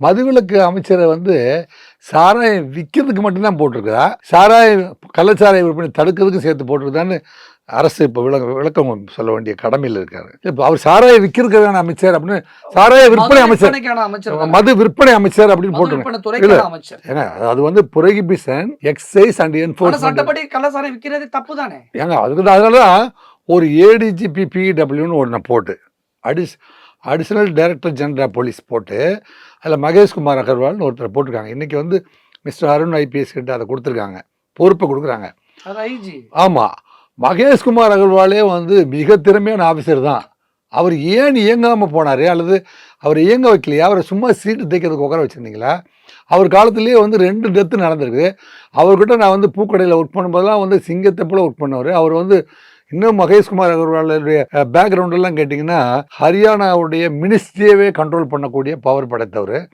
மதுவிலக்கு அமைச்சரை வந்து சாராயம் விற்கிறதுக்கு மட்டும்தான் போட்டிருக்குதா, சாராயம் கள்ளச்சாராய விற்பனை தடுக்கிறதுக்கு சேர்த்து போட்டிருக்குதான்னு அரசு இப்போ விளக்கம் சொல்ல வேண்டிய கடமையில் இருக்காரு. இப்போ அவர் சாராயம் விற்கிறதுக்கான அமைச்சர் அப்படின்னு, சாராய விற்பனை அமைச்சர், மது விற்பனை அமைச்சர் அப்படின்னு போட்டிருக்காங்க. ஏங்க அது வந்து புரோகிபிஷன், எக்ஸைஸ் அண்ட் என்ஃபோர்ஸ்மென்ட். சட்டப்படி கள்ளச்சாராயம் விற்கிறது தப்பு தானே ஏங்க. அதனாலதான் ஒரு ஏடிஜிபி பிடபிள்யூன்னு ஒன்று போட்டு additional director general of police போட்டு அதில் மகேஷ்குமார் அகர்வால்னு ஒருத்தர் போட்டிருக்காங்க. இன்னைக்கு வந்து மிஸ்டர் அருண் ஐபிஎஸ் கிட்ட அதை கொடுத்துருக்காங்க, பொறுப்பை கொடுக்குறாங்க. ஆமாம், மகேஷ்குமார் அகர்வாலே வந்து மிக திறமையான ஆஃபீஸர் தான். அவர் ஏன் இயங்காமல் போனார், அல்லது அவர் இயங்க வைக்கலையா, அவரை சும்மா சீட்டு தைக்கிறதுக்கு உட்கார வச்சுருந்தீங்களா? அவர் காலத்துலேயே வந்து 2 டெத்து நடந்திருக்கு. அவர்கிட்ட நான் வந்து பூக்கடையில் ஒர்க் பண்ணும்போதெல்லாம் வந்து சிங்கத்தை போல ஒர்க் பண்ணவர். அவர் வந்து இன்னும் மகேஷ்குமார் அகர்வாலுடைய பேக்ரவுண்டெல்லாம் கேட்டிங்கன்னா ஹரியானாவுடைய மினிஸ்ட்ரியவே கண்ட்ரோல் பண்ணக்கூடிய பவர் படைத்தவர்.